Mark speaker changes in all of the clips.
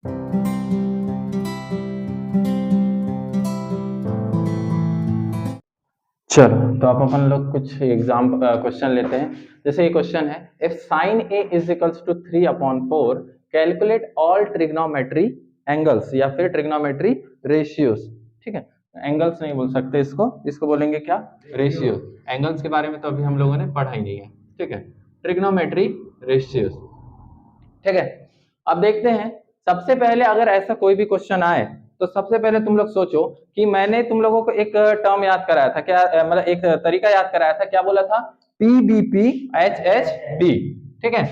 Speaker 1: चलो तो अब अपन लोग कुछ एग्जाम क्वेश्चन लेते हैं। जैसे ये क्वेश्चन है, if sine A is equals to 3/4 calculate all trigonometry angles, या फिर ट्रिग्नोमेट्री रेशियोज। ठीक है, एंगल्स नहीं बोल सकते इसको, इसको बोलेंगे क्या, रेशियोज। एंगल्स के बारे में तो अभी हम लोगों ने पढ़ा ही नहीं है। ठीक है, ट्रिग्नोमेट्री रेशियोज। ठीक है, अब देखते हैं। सबसे पहले अगर ऐसा कोई भी क्वेश्चन आए तो सबसे पहले तुम लोग सोचो कि मैंने तुम लोगों को एक टर्म याद कराया था, क्या मतलब एक तरीका याद कराया था, क्या बोला था, PBP HHB। ठीक है,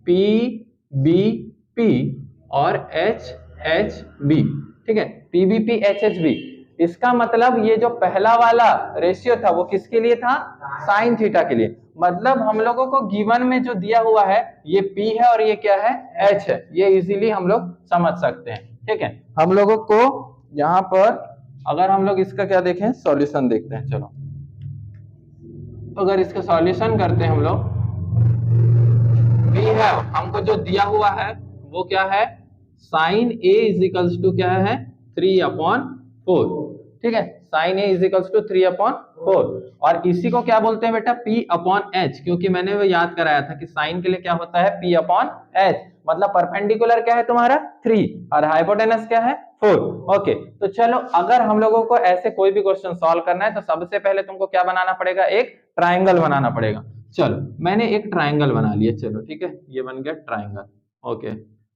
Speaker 1: PBP और HHB। ठीक है, PBP HHB, इसका मतलब ये जो पहला वाला रेशियो था वो किसके लिए था, साइन थीटा के लिए। मतलब हम लोगों को गिवन में जो दिया हुआ है ये P है और ये क्या है, H है। ये इजीली हम लोग समझ सकते हैं। ठीक है, हम लोगों को यहाँ पर अगर हम लोग इसका क्या देखें, सॉल्यूशन देखते हैं। चलो, अगर इसका सॉल्यूशन करते हैं हम लोग, P है, हमको जो दिया हुआ है वो क्या है, sine A is equals to क्या है, 3/4। ठीक है, sine A is equals to 3/4। और इसी को क्या बोलते हैं बेटा, P/H, क्योंकि मैंने वो याद कराया था कि साइन के लिए क्या होता है, P/H। मतलब परपेंडिकुलर क्या है तुम्हारा 3 और हाइपोटेनस क्या है 4। ओके, तो चलो अगर हम लोगों को ऐसे कोई भी क्वेश्चन सॉल्व करना है तो सबसे पहले तुमको क्या बनाना पड़ेगा, एक ट्राइंगल बनाना पड़ेगा। चलो मैंने एक ट्राइंगल बना लिया। चलो ठीक है, ये बन गया ट्राइंगल। ओके,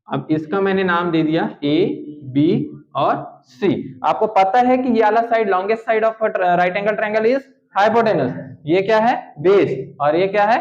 Speaker 1: अब इसका मैंने नाम दे दिया AB और C। आपको पता है कि ये वाला side, longest side of right angle triangle is hypotenuse. ये क्या है, बेस, और ये क्या है,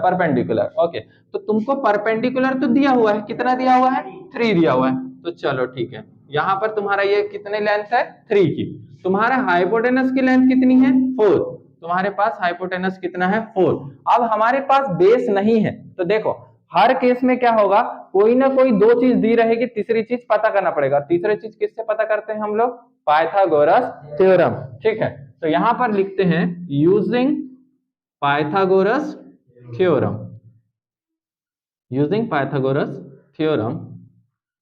Speaker 1: परपेंडिकुलर। ओके, तो तुमको परपेंडिकुलर तो दिया हुआ है, कितना दिया हुआ है, 3 दिया हुआ है। तो चलो ठीक है, यहाँ पर तुम्हारा ये कितने लेंथ है, 3 की। तुम्हारा हाइपोटेनस की लेंथ कितनी है, 4। तुम्हारे पास हाइपोटेनस कितना है, 4। अब हमारे पास बेस नहीं है, तो देखो हर केस में क्या होगा, कोई ना कोई दो चीज दी रहेगी, तीसरी चीज पता करना पड़ेगा। तीसरी चीज किससे पता करते हैं हम लोग, पाइथागोरस थ्योरम। ठीक है, तो यहां पर लिखते हैं using Pythagoras theorem, using Pythagoras theorem.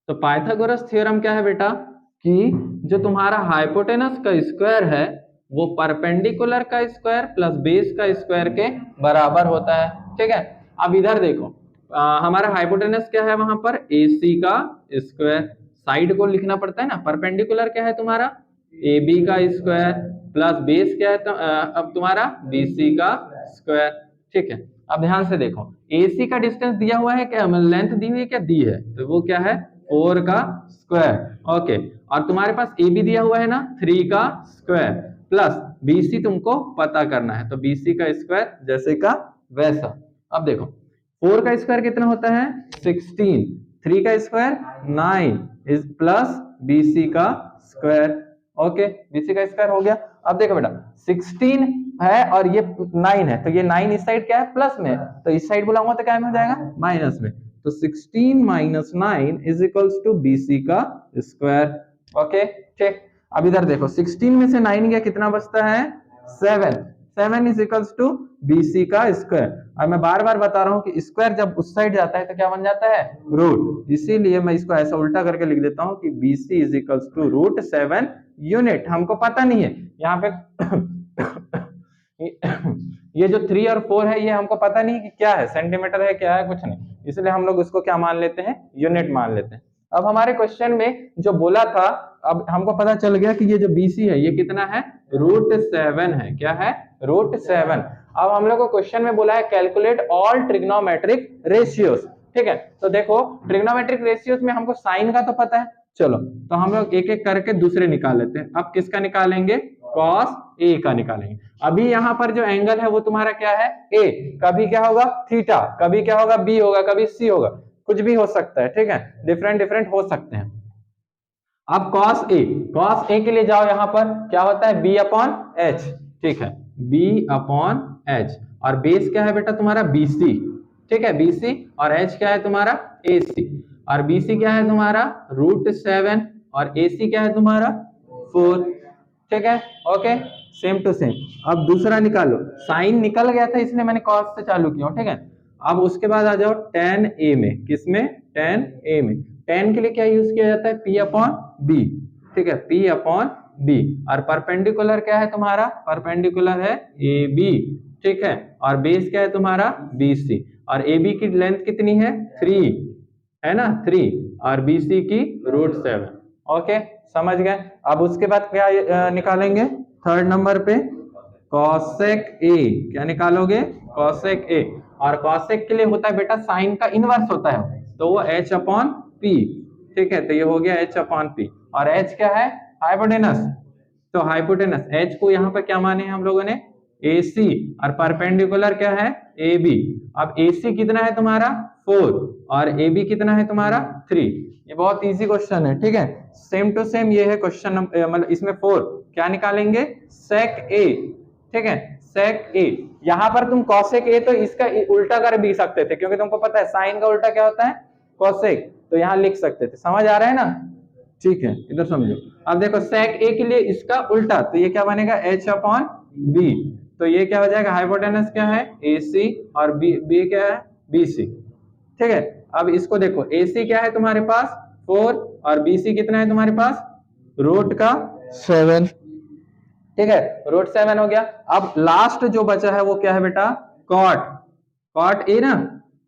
Speaker 1: तो पाइथागोरस थ्योरम क्या है बेटा, कि जो तुम्हारा हाइपोटेनस का स्क्वायर है वो परपेंडिकुलर का स्क्वायर प्लस बेस का स्क्वायर के बराबर होता है। ठीक है, अब इधर देखो, हमारा हाइपोटेनस क्या है वहां पर, AC का स्क्वायर। साइड को लिखना पड़ता है ना, परपेंडिकुलर क्या है तुम्हारा, AB का स्क्वायर प्लस बेस क्या है तो, अब तुम्हारा BC का स्क्वायर। ठीक है, अब ध्यान से देखो, AC का डिस्टेंस दिया हुआ है क्या, लेंथ दी हुई है क्या, दी है, तो वो क्या है 4 का स्क्वायर। ओके, और तुम्हारे पास AB दिया हुआ है ना, 3 का स्क्वायर प्लस BC तुमको पता करना है, तो BC का स्क्वायर जैसे का वैसा। अब देखो 4 का स्क्वायर कितना होता है, 16, 3 का स्क्वायर 9 इज प्लस BC का स्क्वायर। ओके, BC का स्क्वायर हो गया। अब देखो बेटा 16 है और ये 9 है, तो ये 9 इस साइड क्या है, प्लस में, तो इस साइड बुलाऊंगा तो क्या में हो जाएगा, माइनस में। तो 16 minus 9 is equals to BC का स्क्वायर। ओके ठीक, अब इधर देखो 16 में से 9 गया, कितना बचता है, 7। 7 इज इक्वल्स टू BC का स्क्वायर। और मैं बार बार बता रहा हूं कि स्क्वायर जब उस साइड जाता है तो क्या बन जाता है, रूट। इसीलिए मैं इसको ऐसा उल्टा करके लिख देता हूं कि BC is equals to √7 unit. हमको पता नहीं है यहाँ पे ये जो 3 और 4 है ये हमको पता नहीं कि क्या है, सेंटीमीटर है क्या है, कुछ नहीं, इसलिए हम लोग उसको क्या मान लेते हैं, यूनिट मान लेते हैं। अब हमारे क्वेश्चन में जो बोला था, अब हमको पता चल गया कि ये जो BC है ये कितना है, √7 है। क्या है, √7। अब हम लोग को क्वेश्चन में बोला है कैलकुलेट ऑल ट्रिग्नोमेट्रिक रेशियोज। ठीक है, तो देखो ट्रिग्नोमेट्रिक रेशियोज में हमको साइन का तो पता है, चलो तो हम लोग एक एक करके दूसरे निकाल लेते हैं। अब किसका निकालेंगे, cos A का निकालेंगे। अभी यहाँ पर जो एंगल है वो तुम्हारा क्या है, A। कभी क्या होगा, थीटा, कभी क्या होगा, B होगा, कभी C होगा, कुछ भी हो सकता है। ठीक है, डिफरेंट डिफरेंट हो सकते हैं। अब cos A के लिए जाओ, यहाँ पर क्या होता है, B/H। ठीक है, B/H, और बेस क्या है बेटा तुम्हारा BC। ठीक है, BC, और H क्या है तुम्हारा AC, और BC क्या है तुम्हारा √7, और AC क्या है तुम्हारा 4। ठीक है, ओके, सेम टू सेम। अब दूसरा निकालो, साइन निकल गया था इसलिए मैंने cos से चालू किया। ठीक है, अब उसके बाद आ जाओ tan A में, किसमें, tan A में। टेन के लिए क्या यूज किया जाता है, P अपॉन बी, ठीक है, P अपॉन बी। और परपेंडिकुलर क्या है तुम्हारा, परपेंडिकुलर है ए बी, ठीक है, और बेस क्या है तुम्हारा BC, और ए बी की लेंथ कितनी है 3 है ना, 3, और BC की √7। ओके समझ गए। अब उसके बाद क्या निकालेंगे थर्ड नंबर पे, कॉसेक ए, क्या निकालोगे, कॉसेक ए। और कॉसेक के लिए होता है बेटा साइन का इनवर्स होता है, तो वो H अपॉन P, ठीक है, तो ये हो गया H अपॉन P। और H क्या है, हाइपोटेनस, तो हाइपोटेनस H को यहाँ पे क्या माने हैं हम लोगों ने, AC, और परपेंडिकुलर क्या है AB। अब AC कितना है तुम्हारा 4, और AB कितना है तुम्हारा 3। ये बहुत इजी क्वेश्चन है, ठीक है, सेम टू सेम ये है क्वेश्चन, मतलब इसमें 4 क्या निकालेंगे, सेक A, ठीक है, सेक A। यहाँ पर तुम कॉसेक A तो इसका उल्टा कर भी सकते थे, क्योंकि तुमको पता है साइन का उल्टा क्या होता है, कॉसेक, तो यहाँ लिख सकते थे, समझ आ रहा है ना, ठीक है, इधर समझो। अब देखो सेक A के लिए इसका उल्टा, तो ये क्या बनेगा H अपॉन B, तो ये क्या हो जाएगा, हाइपोटेनस क्या है AC, और B क्या है BC, ठीक है। अब इसको देखो AC क्या है तुम्हारे पास 4, और BC कितना है तुम्हारे पास √7, ठीक है, √7 हो गया। अब लास्ट जो बचा है वो क्या है बेटा, कॉट, कॉट ए ना,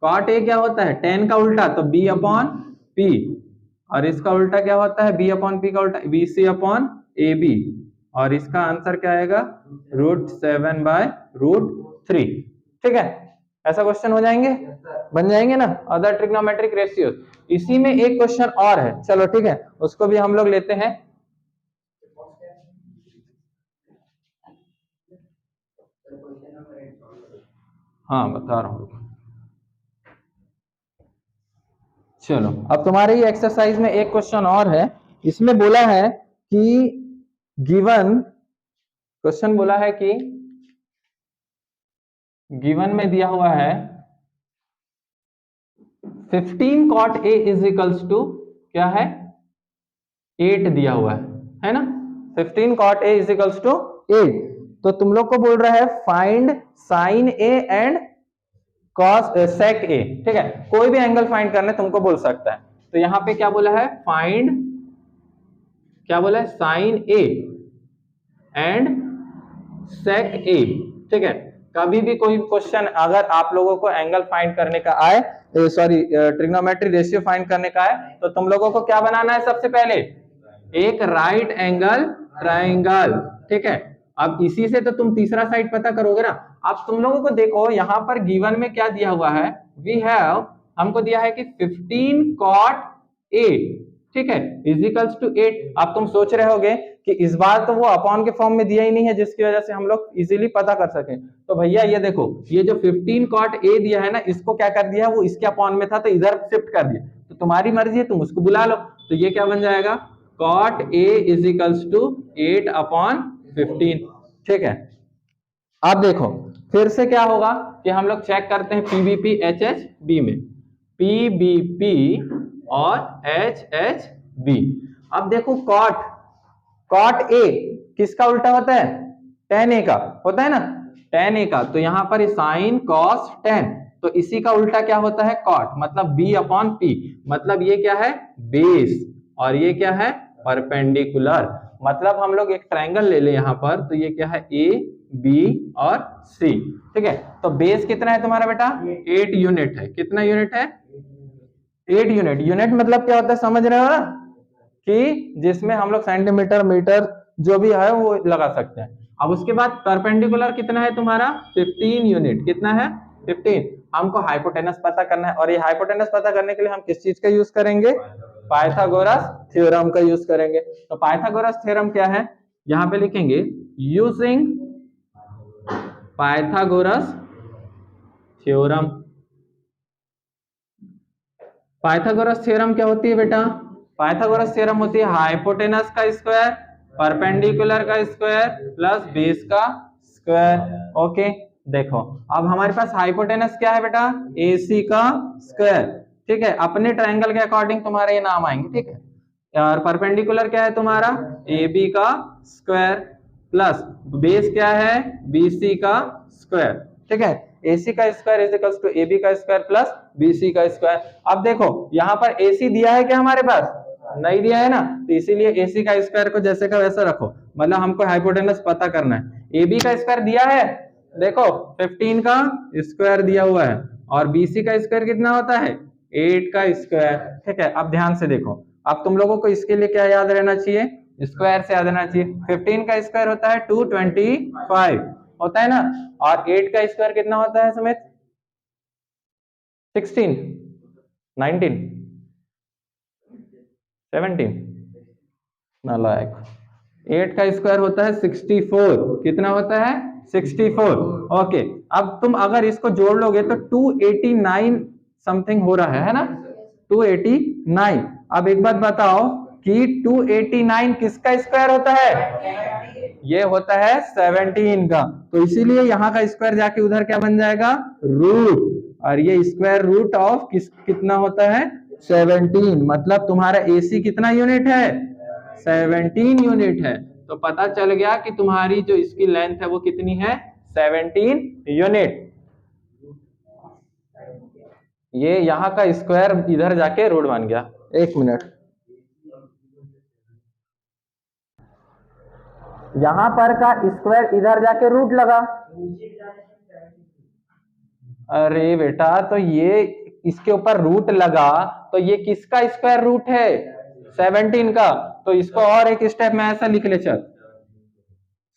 Speaker 1: कॉट ए क्या होता है, tan का उल्टा, तो B अपॉन P, और इसका उल्टा क्या होता है, B अपॉन P का उल्टा BC अपॉन AB, और इसका आंसर क्या आएगा √7/√3, ठीक है। ऐसा क्वेश्चन हो जाएंगे, बन जाएंगे ना, अदर ट्रिग्नोमेट्रिक रेशियोज। इसी में एक क्वेश्चन और है, चलो ठीक है, उसको भी हम लोग लेते हैं। हाँ बता रहा हूँ, चलो। अब तुम्हारे ही एक्सरसाइज में एक क्वेश्चन और है, इसमें बोला है कि गिवन, क्वेश्चन बोला है कि गिवन में दिया हुआ है 15 cot A is equals to क्या है 8 दिया हुआ है ना, 15 cot A is equals to 8। तो तुम लोग को बोल रहा है find sine A and cos sec A, ठीक है, कोई भी एंगल फाइंड करने तुमको बोल सकता है। तो यहाँ पे क्या बोला है, फाइंड, क्या बोला है, sine A and sec A, ठीक है। कभी भी कोई क्वेश्चन अगर आप लोगों को एंगल फाइंड करने का आए, सॉरी ट्रिग्नोमेट्री रेशियो फाइंड करने का है, तो तुम लोगों को क्या बनाना है, सबसे पहले एक राइट एंगल ट्रायंगल, ठीक है। अब इसी से तो तुम तीसरा साइड पता करोगे ना। अब तुम लोगों को देखो यहाँ पर गिवन में क्या दिया हुआ है, वी हैव, हमको दिया है कि 15 cot A, ठीक है, इज इक्वल्स टू 8। अब तुम सोच रहे होगे कि इस बार तो वो अपॉन के फॉर्म में दिया ही नहीं है, जिसकी वजह से हम लोग इजीली पता कर सके। तो भैया ये देखो, ये जो 15 cot A दिया है ना, इसको क्या कर दिया, वो इसके अपॉन में था तो इधर शिफ्ट कर दिया, तो तुम्हारी मर्जी है, तुम उसको बुला लो। तो ये क्या बन जाएगा, cot A is equals to 8 upon 15, ठीक है। अब देखो फिर से क्या होगा कि हम लोग चेक करते हैं PVP HHB में, PVP और HHB। अब देखो cot, cot A किसका उल्टा होता है, tan A का होता है ना, tan A का, तो यहाँ पर साइन cos tan, तो इसी का उल्टा क्या होता है cot, मतलब B अपॉन P, मतलब ये क्या है बेस, और ये क्या है परपेंडिकुलर। मतलब हम लोग एक ट्रायंगल ले ले यहाँ पर, तो ये क्या है A B और C, ठीक है। तो बेस कितना है तुम्हारा बेटा 8 यूनिट है, कितना यूनिट है 8 यूनिट। यूनिट मतलब क्या होता है समझ रहे हो ना, कि जिसमें हम लोग सेंटीमीटर मीटर जो भी है वो लगा सकते हैं। अब उसके बाद परपेंडिकुलर कितना है तुम्हारा 15 यूनिट, कितना है 15। हमको हाइपोटेनस पता करना है, और ये हाइपोटेनस पता करने के लिए हम किस चीज का यूज करेंगे, पाइथागोरस थ्योरम का यूज करेंगे। तो पाइथागोरस थ्योरम क्या है, यहाँ पे लिखेंगे using Pythagoras theorem. Pythagoras theorem क्या होती है बेटा, पाइथागोरस थ्योरम होती है हाइपोटेनस का स्क्वायर, परपेंडिकुलर का स्क्वायर प्लस बेस का स्क्वायर। ओके देखो, अब हमारे पास हाइपोटेनस क्या है बेटा AC का स्क्वायर, ठीक है, अपने ट्रायंगल के अकॉर्डिंग तुम्हारे ये नाम आएंगे, ठीक है। और परपेंडिकुलर क्या है तुम्हारा AB का स्क्वायर, प्लस बेस क्या है BC का स्क्वायर, ठीक है। AC का square is equal to AB का स्क्वायर प्लस BC का स्क्वायर। अब देखो यहाँ पर AC दिया है क्या हमारे पास? नहीं दिया है ना, तो इसीलिए AC का स्क्वायर को जैसे का वैसा रखो, मतलब हमको हाइपोटेनस पता करना है। AB का स्क्वायर दिया है, देखो 15 का स्क्वायर दिया हुआ है, और BC का स्क्वायर कितना होता है? 8 का स्क्वायर। ठीक है, अब ध्यान से देखो, अब तुम लोगों को इसके लिए क्या याद रहना चाहिए? स्क्वायर से याद रहना चाहिए। 15 का स्क्वायर होता है 225 होता है ना, और 8 का स्क्वायर कितना होता है सुमित? 16, 19, 17, नालायक। 8 का स्क्वायर होता है 64, कितना होता है? 64। ओके, अब तुम अगर इसको जोड़ लोगे तो 289 समथिंग हो रहा है ना, 289। अब एक बात बताओ कि 289 किसका स्क्वायर होता है? ये होता है 17 का, तो इसीलिए यहाँ का स्क्वायर जाके उधर क्या बन जाएगा? रूट, और ये स्क्वायर रूट ऑफ कितना होता है? 17। मतलब तुम्हारा AC कितना यूनिट है? 17 यूनिट है। तो पता चल गया कि तुम्हारी जो इसकी लेंथ है वो कितनी है? 17 यूनिट। ये यहाँ का स्क्वायर इधर जाके रूट बन गया। एक मिनट, यहाँ पर का स्क्वायर इधर जाके रूट लगा। अरे बेटा, तो ये इसके ऊपर रूट लगा, तो ये किसका स्क्वायर रूट है? 17 का। तो इसको और एक स्टेप में ऐसा लिख ले, चल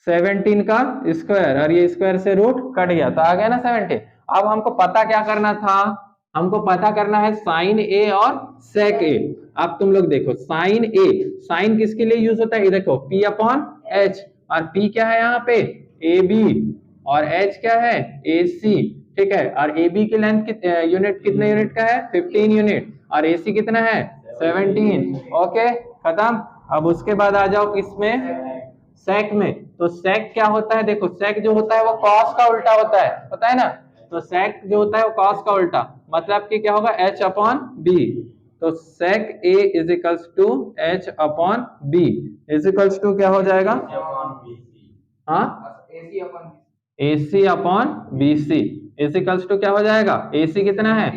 Speaker 1: 17 का स्क्वायर, और ये स्क्वायर से रूट कट गया, तो आ गया ना 17। अब हमको पता क्या करना था? हमको पता करना है साइन ए और सेक ए। अब तुम लोग देखो, साइन ए, साइन किसके लिए यूज होता है? ये देखो P अपॉन H, और P क्या है यहाँ पे? AB, और H क्या है? AC। ठीक है, और AB की लेंथ यूनिट कितने यूनिट का है? 15 यूनिट, और AC कितना है? 17। ओके, खत्म। अब उसके बाद आ जाओ किसमें? सेक में। तो सेक क्या होता है? देखो, सेक जो होता है वो कॉस का उल्टा होता है, पता है ना? तो सेक जो होता है वो कॉस का उल्टा, मतलब कि क्या होगा? H upon B. तो sec A is equals to H upon B is equals to क्या हो जाएगा? हाँ, AC upon BC is equals to क्या हो जाएगा? AC कितना है?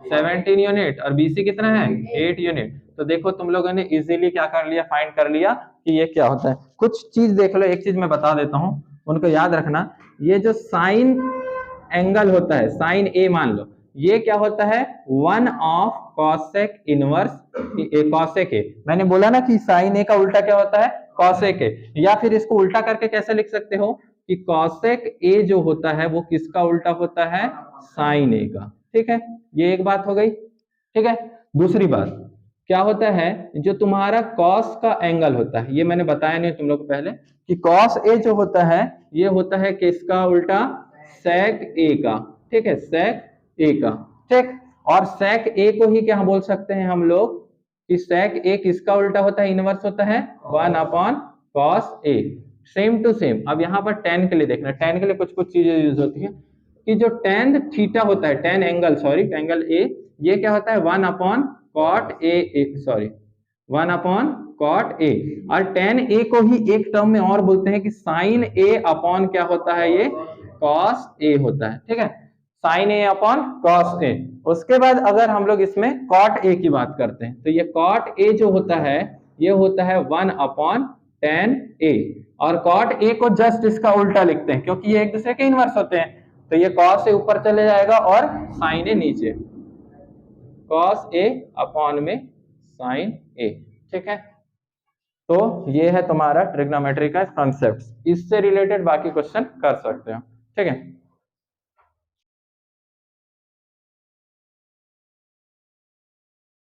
Speaker 1: 17 यूनिट, और BC कितना है? 8 यूनिट। तो देखो तुम लोगों ने इजीली क्या कर लिया? फाइंड कर लिया कि ये क्या होता है। कुछ चीज देख लो, एक चीज मैं बता देता हूं, उनको याद रखना। ये जो साइन एंगल होता है, साइन A मान लो, ये क्या होता है? 1 of cosec inverse cosec A। मैंने बोला ना कि साइन A का उल्टा क्या होता है? Cosec A। या फिर इसको उल्टा करके कैसे लिख सकते हो कि कॉसेक A जो होता है वो किसका उल्टा होता है? साइन A का। ठीक है, ये एक बात हो गई। ठीक है, दूसरी बात क्या होता है? जो तुम्हारा कॉस का एंगल होता है, ये मैंने बताया नहीं तुम लोग को पहले, कि कॉस A जो होता है ये होता है किसका उल्टा? सेक A का। ठीक है, सेक A का। ठीक, और सेक A को ही क्या बोल सकते हैं हम लोग कि सेक A किसका उल्टा होता है? इनवर्स होता है 1 upon cos A। Same to same. अब यहाँ पर टेन के लिए देखना, टेन के लिए कुछ कुछ चीजें यूज होती है कि जो टेन थीटा होता है, tan angle, sorry angle A, ये क्या होता है? 1 upon cot A, sorry 1 upon cot A। और टेन A को ही एक टर्म में और बोलते हैं कि साइन A अपॉन क्या होता है? ये कॉस A होता है। ठीक है, sine A upon cos A। उसके बाद अगर हम लोग इसमें कॉट A की बात करते हैं, तो ये कॉट A जो होता है ये होता है 1 अपॉन टेन A, और कॉट A को जस्ट इसका उल्टा लिखते हैं क्योंकि ये एक दूसरे के इनवर्स होते हैं। तो ये कॉस A ऊपर चले जाएगा और साइन A नीचे, कॉस A अपॉन में साइन A। ठीक है, तो ये है तुम्हारा ट्रिग्नोमेट्री का कॉन्सेप्ट। इससे रिलेटेड बाकी क्वेश्चन कर सकते हो। ठीक है।